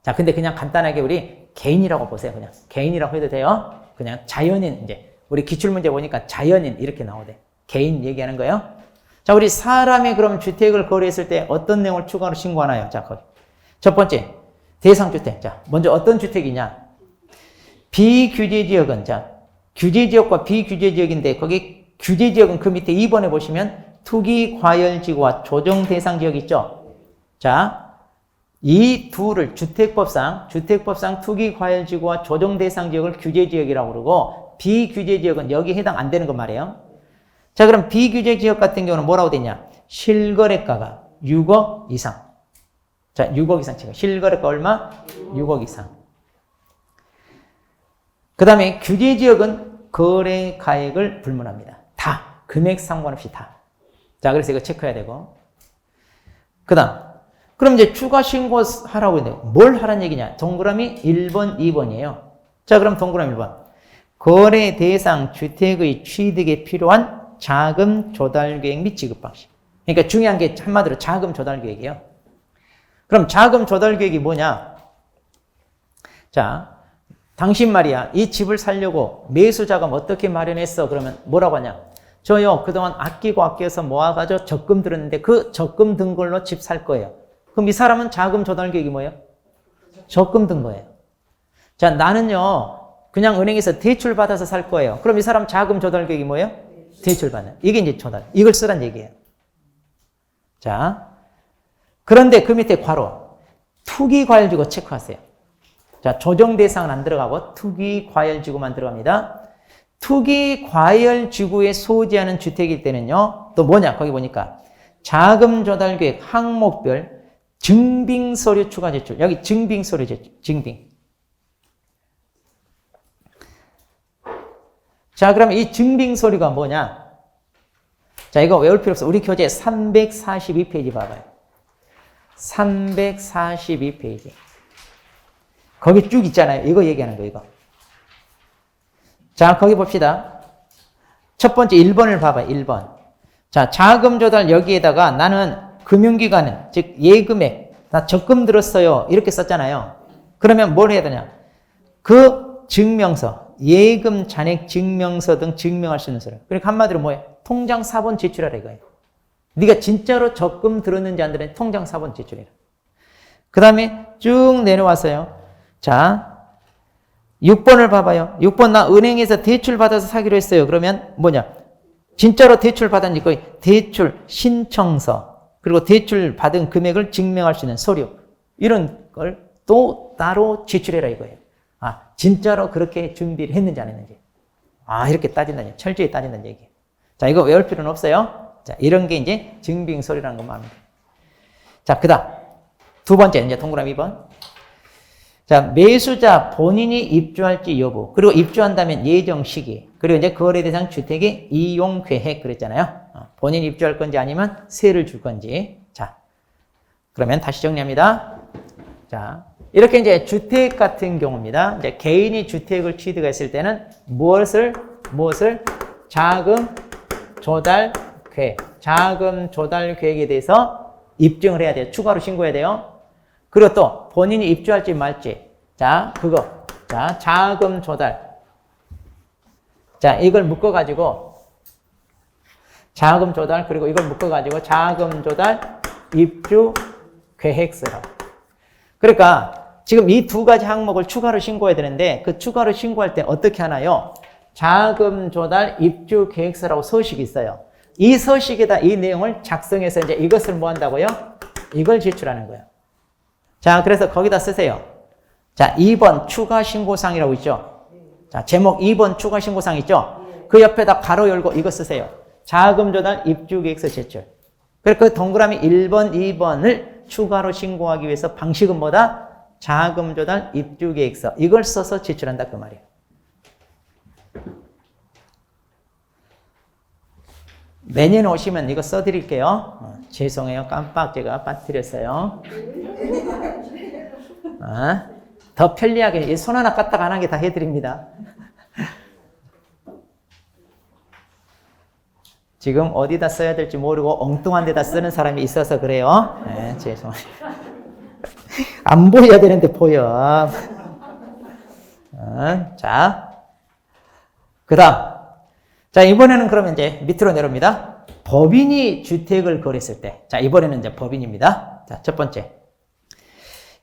자, 근데 그냥 간단하게 우리 개인이라고 보세요. 그냥 개인이라고 해도 돼요. 그냥 자연인, 이제. 우리 기출문제 보니까 자연인 이렇게 나오대. 개인 얘기하는 거예요. 자, 우리 사람이 그럼 주택을 거래했을 때 어떤 내용을 추가로 신고하나요? 자, 거기. 첫 번째, 대상주택. 자, 먼저 어떤 주택이냐? 비규제지역은, 자, 규제지역과 비규제지역인데 거기 규제지역은 그 밑에 2번에 보시면 투기과열지구와 조정대상지역 있죠? 자, 이 둘을 주택법상 투기과열지구와 조정대상지역을 규제지역이라고 그러고 비규제지역은 여기에 해당 안 되는 거 말이에요. 자, 그럼 비규제지역 같은 경우는 뭐라고 되냐? 실거래가가 6억 이상. 자, 6억 이상 지금 실거래가 얼마? 6억 이상. 그 다음에 규제지역은 거래가액을 불문합니다. 다. 금액 상관없이 다. 자, 그래서 이거 체크해야 되고. 그 다음. 그럼 이제 추가 신고하라고 했는데 뭘 하라는 얘기냐? 동그라미 1번, 2번이에요. 자, 그럼 동그라미 1번. 거래 대상 주택의 취득에 필요한 자금 조달 계획 및 지급 방식. 그러니까 중요한 게 한마디로 자금 조달 계획이에요. 그럼 자금 조달 계획이 뭐냐? 자, 당신 말이야. 이 집을 살려고 매수 자금 어떻게 마련했어? 그러면 뭐라고 하냐? 저요, 그동안 아껴서 모아가지고 적금 들었는데 그 적금 든 걸로 집 살 거예요. 그럼 이 사람은 자금 조달 계획이 뭐예요? 적금 든 거예요. 자, 나는요, 그냥 은행에서 대출 받아서 살 거예요. 그럼 이 사람 자금 조달 계획이 뭐예요? 대출 받는. 이게 이제 조달. 이걸 쓰란 얘기예요. 자, 그런데 그 밑에 괄호. 투기과열지구 체크하세요. 자, 조정 대상은 안 들어가고 투기과열지구만 들어갑니다. 투기과열지구에 소지하는 주택일 때는요. 또 뭐냐? 거기 보니까 자금 조달 계획 항목별 증빙서류 추가 제출. 여기 증빙서류 제출. 증빙. 자, 그럼 이 증빙서류가 뭐냐? 자, 이거 외울 필요 없어. 우리 교재 342페이지 봐봐요. 342페이지. 거기 쭉 있잖아요. 이거 얘기하는 거, 이거. 자, 거기 봅시다. 첫 번째 1번을 봐봐요. 1번. 자, 자금 조달 여기에다가 나는 금융기관은, 즉, 예금액, 나 적금 들었어요. 이렇게 썼잖아요. 그러면 뭘 해야 되냐? 그 증명서, 예금 잔액 증명서 등 증명할 수 있는 서류. 그러니까 한마디로 뭐예요? 통장 사본 제출하라 이거예요. 네가 진짜로 적금 들었는지 안 들었는지 통장 사본 제출해라. 그 다음에 쭉 내려와서요. 자, 6번을 봐봐요. 6번 나 은행에서 대출 받아서 사기로 했어요. 그러면 뭐냐? 진짜로 대출 받았는지 거의 대출 신청서 그리고 대출 받은 금액을 증명할 수 있는 서류 이런 걸 또 따로 제출해라 이거예요. 아, 진짜로 그렇게 준비를 했는지 안 했는지. 아, 이렇게 따진다는 얘기. 철저히 따진다는 얘기. 자, 이거 외울 필요는 없어요. 자, 이런 게 이제 증빙서류라는 것만 합니다. 자, 그 다음. 두 번째, 이제 동그라미 2번. 자, 매수자 본인이 입주할지 여부, 그리고 입주한다면 예정 시기, 그리고 이제 거래 대상 주택의 이용 계획 그랬잖아요. 본인이 입주할 건지 아니면 세를 줄 건지. 자, 그러면 다시 정리합니다. 자, 이렇게 이제 주택 같은 경우입니다. 이제 개인이 주택을 취득했을 때는 무엇을 자금 조달 계획, 자금 조달 계획에 대해서 입증을 해야 돼요. 추가로 신고해야 돼요. 그리고 또 본인이 입주할지 말지. 자, 그거. 자, 자금 조달. 자, 이걸 묶어가지고 자금 조달 그리고 이걸 묶어가지고 자금 조달 입주 계획서로. 그러니까 지금 이 두 가지 항목을 추가로 신고해야 되는데 그 추가로 신고할 때 어떻게 하나요? 자금 조달 입주 계획서라고 서식이 있어요. 이 서식에다 이 내용을 작성해서 이제 이것을 뭐 한다고요? 이걸 제출하는 거예요. 자, 그래서 거기다 쓰세요. 자, 2번 추가 신고사항이라고 있죠? 자, 제목 2번 추가 신고사항 있죠? 그 옆에다 가로 열고 이거 쓰세요. 자금 조달 입주 계획서 제출. 그래서 그 동그라미 1번, 2번을 추가로 신고하기 위해서 방식은 뭐다? 자금 조달 입주 계획서. 이걸 써서 제출한다 그 말이에요. 내년 오시면 이거 써드릴게요. 죄송해요. 깜빡 제가 빠뜨렸어요. 더 편리하게 손 하나 까딱 안 하게 다 해드립니다. 지금 어디다 써야 될지 모르고 엉뚱한 데다 쓰는 사람이 있어서 그래요. 네, 죄송해요. 안 보여야 되는데 보여. 자, 그 다음. 자, 이번에는 그러면 이제 밑으로 내려옵니다. 법인이 주택을 거래했을 때. 자, 이번에는 이제 법인입니다. 자, 첫 번째.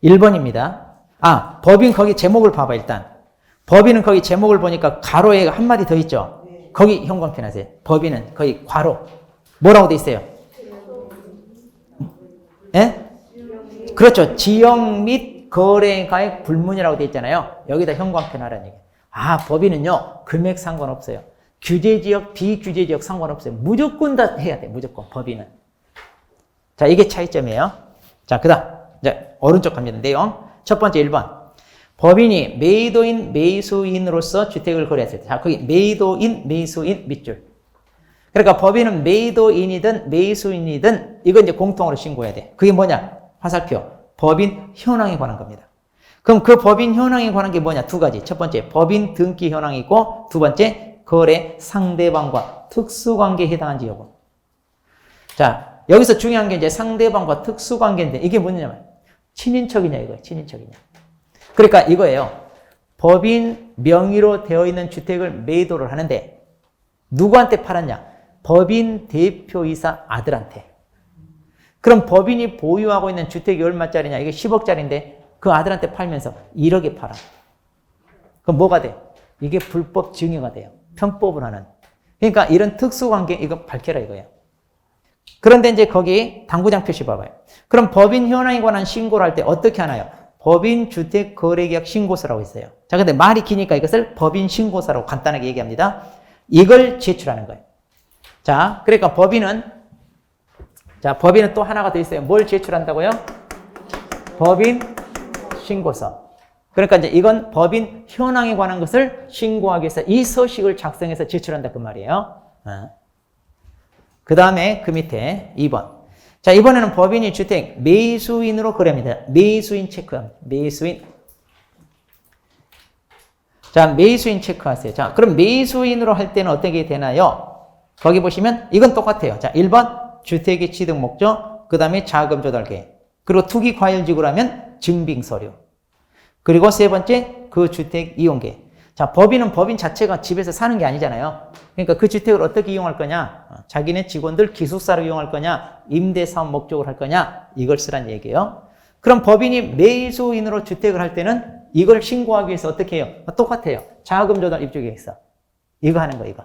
1번입니다. 아, 법인 거기 제목을 봐봐, 일단. 법인은 거기 제목을 보니까 가로에 한마디 더 있죠? 거기 형광펜 하세요. 법인은 거기 괄호. 뭐라고 돼 있어요? 예? 그렇죠. 지역 및 거래가액 불문이라고 돼 있잖아요. 여기다 형광펜 하라는 얘기예요. 아, 법인은요, 금액 상관없어요. 규제지역, 비규제지역 상관없어요. 무조건 다 해야 돼, 무조건, 법인은. 자, 이게 차이점이에요. 자, 그 다음, 이제, 오른쪽 갑니다. 내용. 첫 번째 1번. 법인이 매도인, 매수인으로서 주택을 거래했을 때. 자, 거기 매도인, 매수인 밑줄. 그러니까 법인은 매도인이든 매수인이든 이거 이제 공통으로 신고해야 돼. 그게 뭐냐? 화살표. 법인 현황에 관한 겁니다. 그럼 그 법인 현황에 관한 게 뭐냐? 두 가지. 첫 번째, 법인 등기 현황이 있고, 두 번째, 거래 상대방과 특수관계에 해당한지 여부. 자, 여기서 중요한 게 이제 상대방과 특수관계인데, 이게 뭐냐면, 친인척이냐, 이거예요. 친인척이냐. 그러니까 이거예요. 법인 명의로 되어 있는 주택을 매도를 하는데, 누구한테 팔았냐? 법인 대표이사 아들한테. 그럼 법인이 보유하고 있는 주택이 얼마짜리냐? 이게 10억짜리인데, 그 아들한테 팔면서 1억에 팔아. 그럼 뭐가 돼? 이게 불법 증여가 돼요. 편법을 하는. 그러니까 이런 특수관계, 이거 밝혀라 이거예요. 그런데 이제 거기 당구장 표시 봐봐요. 그럼 법인 현황에 관한 신고를 할 때 어떻게 하나요? 법인 주택 거래계약 신고서라고 있어요. 자, 근데 말이 기니까 이것을 법인 신고서라고 간단하게 얘기합니다. 이걸 제출하는 거예요. 자, 그러니까 법인은 또 하나가 더 있어요. 뭘 제출한다고요? 법인 신고서. 그러니까 이제 이건 법인 현황에 관한 것을 신고하기 위해서 이 서식을 작성해서 제출한다 그 말이에요. 그 다음에 그 밑에 2번. 자, 이번에는 법인이 주택 매수인으로 거래합니다. 매수인 체크합니다. 매수인. 자, 매수인 체크하세요. 자, 그럼 매수인으로 할 때는 어떻게 되나요? 거기 보시면 이건 똑같아요. 자, 1번 주택의 취득 목적, 그 다음에 자금 조달 계획. 그리고 투기 과열지구라면 증빙 서류. 그리고 세 번째, 그 주택 이용 계획. 자, 법인은 법인 자체가 집에서 사는 게 아니잖아요. 그러니까 그 주택을 어떻게 이용할 거냐? 자기네 직원들 기숙사로 이용할 거냐? 임대사업 목적으로 할 거냐? 이걸 쓰란 얘기예요. 그럼 법인이 매수인으로 주택을 할 때는 이걸 신고하기 위해서 어떻게 해요? 똑같아요. 자금 조달 입주 계획서. 이거 하는 거 이거.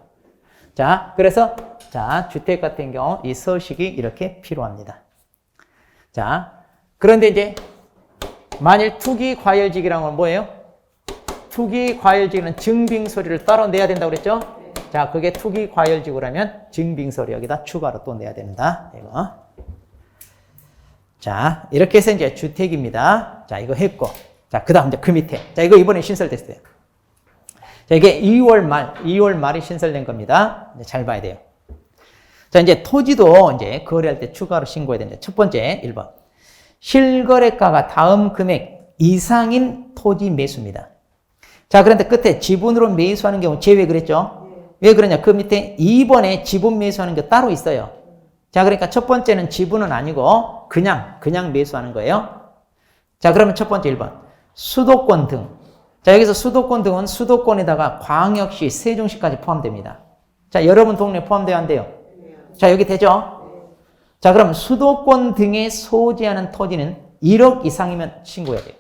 자, 그래서 자, 주택 같은 경우 이 서식이 이렇게 필요합니다. 자, 그런데 이제 만일 투기 과열지기라는 건 뭐예요? 투기 과열지기는 증빙 서류를 따로 내야 된다고 그랬죠? 자, 그게 투기 과열지구라면 증빙 서류 여기다 추가로 또 내야 된다. 이거. 자, 이렇게 해서 이제 주택입니다. 자, 이거 했고. 자, 그 다음 이제 그 밑에. 자, 이거 이번에 신설됐어요. 자, 이게 2월 말이 신설된 겁니다. 이제 잘 봐야 돼요. 자, 이제 토지도 이제 거래할 때 추가로 신고해야 되는데, 첫 번째, 1번. 실거래가가 다음 금액 이상인 토지 매수입니다. 자, 그런데 끝에 지분으로 매수하는 경우 제외 그랬죠? 왜 그러냐? 그 밑에 2번에 지분 매수하는 게 따로 있어요. 자, 그러니까 첫 번째는 지분은 아니고 그냥 매수하는 거예요. 자, 그러면 첫 번째 1번. 수도권 등. 자, 여기서 수도권 등은 수도권에다가 광역시, 세종시까지 포함됩니다. 자, 여러분 동네 포함돼야 한대요. 자, 여기 되죠? 자, 그럼 수도권 등에 소지하는 토지는 1억 이상이면 신고해야 돼요.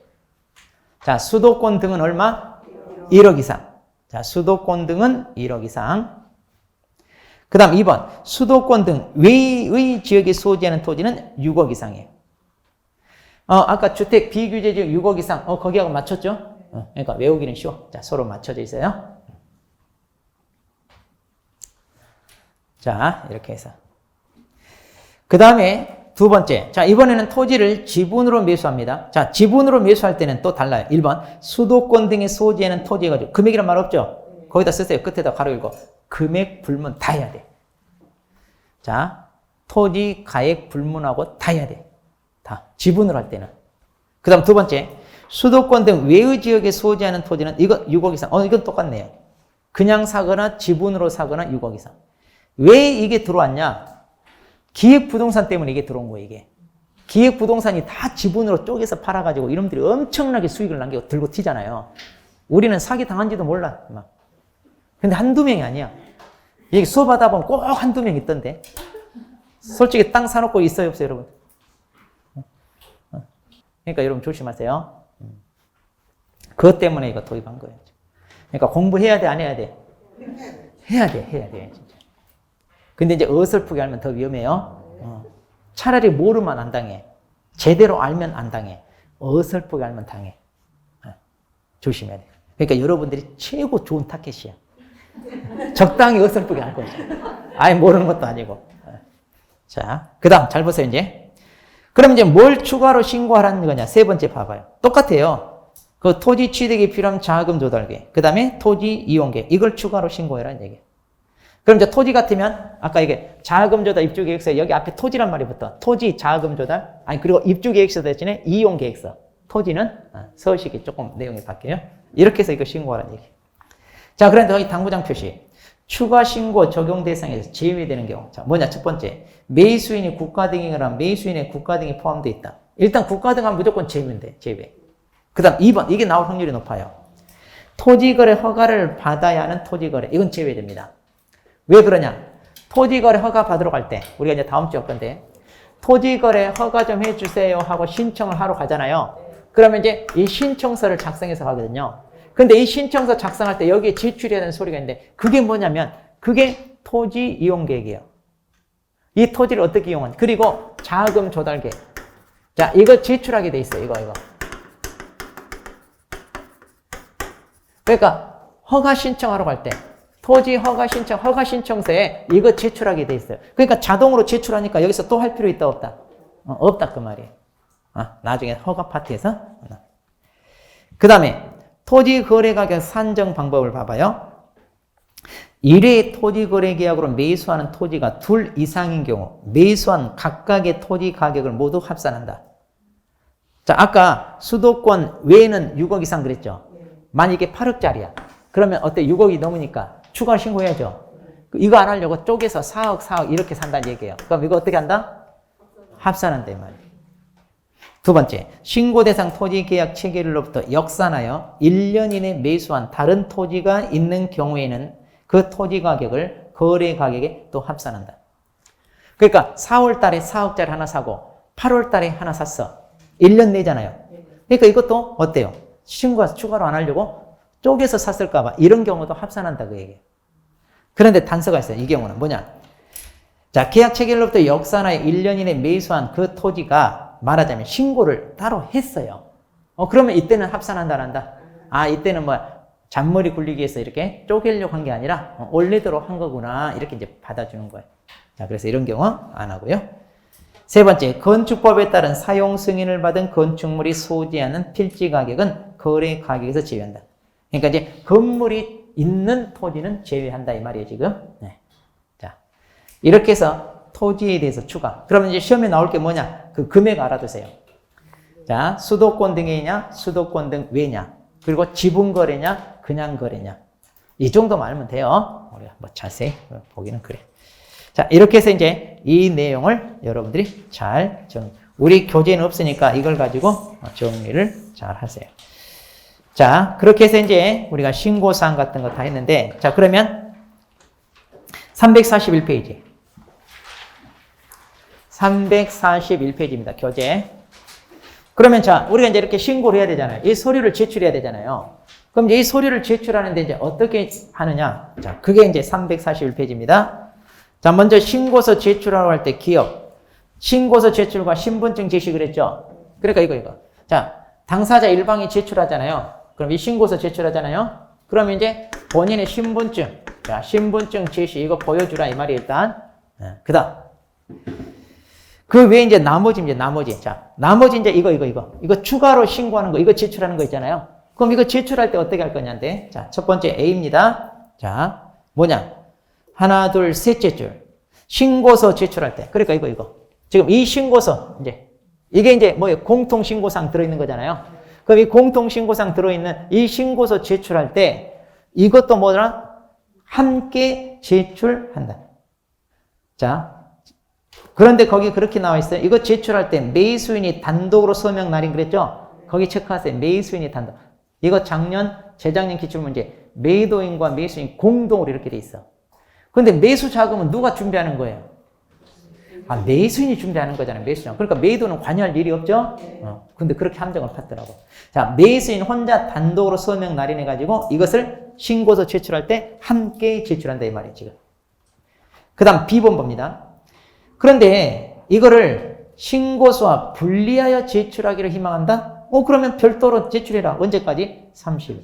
자, 수도권 등은 얼마? 1억 이상. 자, 수도권 등은 1억 이상. 그 다음 2번. 수도권 등 외의 지역에 소지하는 토지는 6억 이상이에요. 아까 주택 비규제 지역 6억 이상. 거기하고 맞췄죠? 그러니까 외우기는 쉬워. 자, 서로 맞춰져 있어요. 자, 이렇게 해서. 그 다음에 두 번째. 자, 이번에는 토지를 지분으로 매수합니다. 자, 지분으로 매수할 때는 또 달라요. 1번. 수도권 등에 소지하는 토지 해가지고 금액이란 말 없죠? 거기다 쓰세요. 끝에다 가로 읽고. 금액 불문 다 해야 돼. 자, 토지 가액 불문하고 다 해야 돼. 다. 지분으로 할 때는. 그 다음 두 번째. 수도권 등 외의 지역에 소지하는 토지는 이거 6억 이상. 이건 똑같네요. 그냥 사거나 지분으로 사거나 6억 이상. 왜 이게 들어왔냐? 기획부동산 때문에 이게 들어온 거예요, 이게. 기획부동산이 다 지분으로 쪼개서 팔아가지고 이놈들이 엄청나게 수익을 남기고 들고 튀잖아요. 우리는 사기 당한지도 몰라. 막. 근데 한두 명이 아니야. 여기 수업하다 보면 꼭 한두 명 있던데. 솔직히 땅 사놓고 있어요, 없어요, 여러분? 그러니까 여러분 조심하세요. 그것 때문에 이거 도입한 거예요. 그러니까 공부해야 돼, 안 해야 돼? 해야 돼, 진짜. 근데 이제 어설프게 알면 더 위험해요. 차라리 모르면 안 당해. 제대로 알면 안 당해. 어설프게 알면 당해. 조심해야 돼. 그러니까 여러분들이 최고 좋은 타켓이야. 적당히 어설프게 알 거지. 아예 모르는 것도 아니고. 자, 그 다음 잘 보세요, 이제. 그럼 이제 뭘 추가로 신고하라는 거냐? 세 번째 봐봐요. 똑같아요. 그 토지 취득에 필요한 자금 조달계. 그 다음에 토지 이용계. 이걸 추가로 신고해라는 얘기예요. 그럼 이제 토지 같으면 아까 이게 자금 조달 입주 계획서 여기 앞에 토지란 말이 붙어. 토지 자금 조달 아니 그리고 입주 계획서 대신에 이용 계획서. 토지는 서식이 조금 내용이 바뀌어요. 이렇게 해서 이거 신고하라는 얘기. 자, 그런데 여기 당구장 표시. 추가 신고 적용 대상에서 제외되는 경우. 자, 뭐냐? 첫 번째. 매수인이 국가 등행을 하면 매수인의 국가 등이 포함되어 있다. 일단 국가 등하면 무조건 제외면 돼. 제외. 그 다음 2번. 이게 나올 확률이 높아요. 토지거래 허가를 받아야 하는 토지거래. 이건 제외됩니다. 왜 그러냐? 토지거래 허가 받으러 갈 때, 우리가 이제 다음 주에 할 건데, 토지거래 허가 좀 해주세요 하고 신청을 하러 가잖아요. 그러면 이제 이 신청서를 작성해서 가거든요. 근데 이 신청서 작성할 때 여기에 제출해야 되는 소리가 있는데, 그게 뭐냐면, 그게 토지 이용 계획이에요. 이 토지를 어떻게 이용하는지. 그리고 자금 조달 계획. 자, 이거 제출하게 돼 있어요. 이거. 그러니까 허가 신청하러 갈 때 토지 허가 신청서에 이거 제출하게 돼 있어요. 그러니까 자동으로 제출하니까 여기서 또 할 필요 있다 없다? 없다 그 말이에요. 나중에 허가 파트에서. 그 다음에 토지 거래 가격 산정 방법을 봐봐요. 1회 토지 거래 계약으로 매수하는 토지가 둘 이상인 경우 매수한 각각의 토지 가격을 모두 합산한다. 자, 아까 수도권 외에는 6억 이상 그랬죠. 만약에 8억짜리야. 그러면 어때? 6억이 넘으니까 추가 신고해야죠. 이거 안 하려고 쪼개서 4억 이렇게 산다는 얘기예요. 그럼 이거 어떻게 한다? 합산한다 이 말이에요. 두 번째, 신고 대상 토지 계약 체결일로부터 역산하여 1년 이내 매수한 다른 토지가 있는 경우에는 그 토지 가격을 거래 가격에 또 합산한다. 그러니까 4월 달에 4억짜리 하나 사고 8월 달에 하나 샀어. 1년 내잖아요. 그러니까 이것도 어때요? 신고해서 추가로 안 하려고 쪼개서 샀을까 봐 이런 경우도 합산한다 그 얘기예요. 그런데 단서가 있어요. 이 경우는 뭐냐? 자, 계약 체결로부터 역산하여 1년 이내 매수한 그 토지가 말하자면 신고를 따로 했어요. 그러면 이때는 합산한다 안 한다? 이때는 뭐 잔머리 굴리기 위해서 이렇게 쪼개려고 한 게 아니라 원래대로 한 거구나 이렇게 이제 받아주는 거예요. 자, 그래서 이런 경우 안 하고요. 세 번째, 건축법에 따른 사용 승인을 받은 건축물이 소지하는 필지 가격은 거래 가격에서 제외한다. 그러니까 이제 건물이 있는 토지는 제외한다 이 말이에요 지금. 네. 자, 이렇게 해서 토지에 대해서 추가. 그러면 이제 시험에 나올 게 뭐냐? 그 금액 알아두세요. 자, 수도권 등이냐, 수도권 등 외냐, 그리고 지분 거래냐, 그냥 거래냐. 이 정도만 알면 돼요. 우리가 뭐 자세히 보기는 그래. 자, 이렇게 해서 이제 이 내용을 여러분들이 잘 우리 교재는 없으니까 이걸 가지고 정리를 잘 하세요. 자, 그렇게 해서 이제 우리가 신고사항 같은 거 다 했는데, 자, 그러면 341페이지. 341페이지입니다. 교재. 그러면 자, 우리가 이제 이렇게 신고를 해야 되잖아요. 이 서류를 제출해야 되잖아요. 그럼 이제 이 서류를 제출하는데 이제 어떻게 하느냐? 자, 그게 이제 341페이지입니다. 자, 먼저 신고서 제출하러 할 때 기업. 신고서 제출과 신분증 제시 그랬죠? 그러니까 이거. 자, 당사자 일방이 제출하잖아요. 그럼 이 신고서 제출하잖아요. 그러면 이제 본인의 신분증. 자, 신분증 제시 이거 보여주라 이 말이 일단. 그 다음. 그 외에 이제 나머지. 자, 나머지 이제 이거 추가로 신고하는 거, 이거 제출하는 거 있잖아요. 그럼 이거 제출할 때 어떻게 할 거냐인데. 자, 첫 번째 A입니다. 자, 뭐냐? 하나, 둘, 셋째 줄. 신고서 제출할 때. 그러니까 이거. 지금 이 신고서, 이게 이제 뭐예요? 공통신고사항 들어있는 거잖아요. 그럼 이 공통신고사항 들어있는 이 신고서 제출할 때 이것도 뭐더라? 함께 제출한다. 자, 그런데 거기 그렇게 나와 있어요. 이거 제출할 때 매수인이 단독으로 서명 날인 그랬죠? 거기 체크하세요. 매수인이 단독. 이거 재작년 기출문제 매도인과 매수인 공동으로 이렇게 돼 있어. 근데 매수 자금은 누가 준비하는 거예요? 매수인이 준비하는 거잖아요. 매수자금. 그러니까 매도는 관여할 일이 없죠? 근데 그렇게 함정을 팠더라고. 자, 매수인 혼자 단독으로 서명 날인해가지고 이것을 신고서 제출할 때 함께 제출한다 이 말이에요, 지금. 그 다음 B번 봅니다. 그런데 이거를 신고서와 분리하여 제출하기를 희망한다? 그러면 별도로 제출해라. 언제까지? 30일.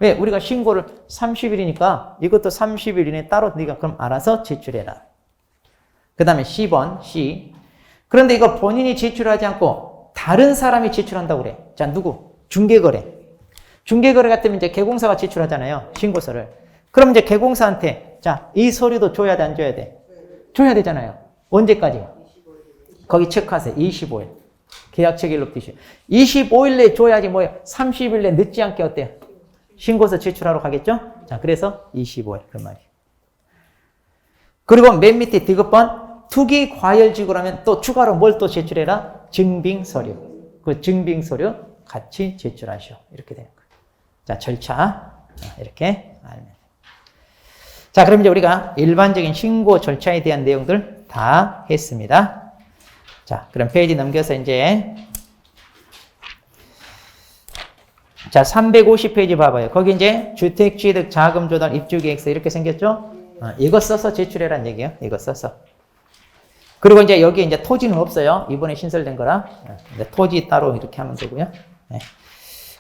왜? 우리가 신고를 30일이니까 이것도 30일 이내 따로 네가 그럼 알아서 제출해라. 그 다음에 C번, C. 그런데 이거 본인이 제출하지 않고 다른 사람이 제출한다고 그래. 자, 누구? 중개거래. 중개거래 같으면 이제 개공사가 제출하잖아요. 신고서를. 그럼 이제 개공사한테 자, 이 서류도 줘야 돼, 안 줘야 돼? 줘야 되잖아요. 언제까지? 거기 체크하세요. 25일. 계약 체결로 25일 내에 줘야지 뭐예요? 30일 내에 늦지 않게 어때요? 신고서 제출하러 가겠죠? 자, 그래서 25일. 그 말이에요. 그리고 맨 밑에 디귿번 투기 과열지구라면 또 추가로 뭘 또 제출해라? 증빙서류. 그 증빙서류 같이 제출하시오. 이렇게 되는 거예요. 자, 절차. 이렇게 알면 돼요. 자, 그럼 이제 우리가 일반적인 신고 절차에 대한 내용들 다 했습니다. 자, 그럼 페이지 넘겨서 이제 자, 350페이지 봐봐요. 거기 이제 주택취득 자금 조달 입주계획서 이렇게 생겼죠? 이거 써서 제출해란 얘기예요. 이거 써서. 그리고 이제 여기 이제 토지는 없어요. 이번에 신설된 거라. 토지 따로 이렇게 하면 되고요. 네.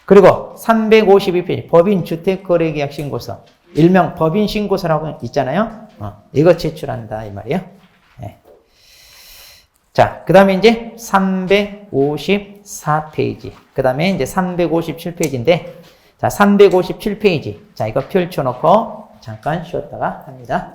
그리고 352페이지 법인 주택거래계약 신고서. 일명 법인 신고서라고 있잖아요. 이거 제출한다 이 말이에요. 네. 자, 그 다음에 이제 354페이지. 그 다음에 이제 357페이지인데, 자, 357페이지. 자, 이거 펼쳐놓고 잠깐 쉬었다가 합니다.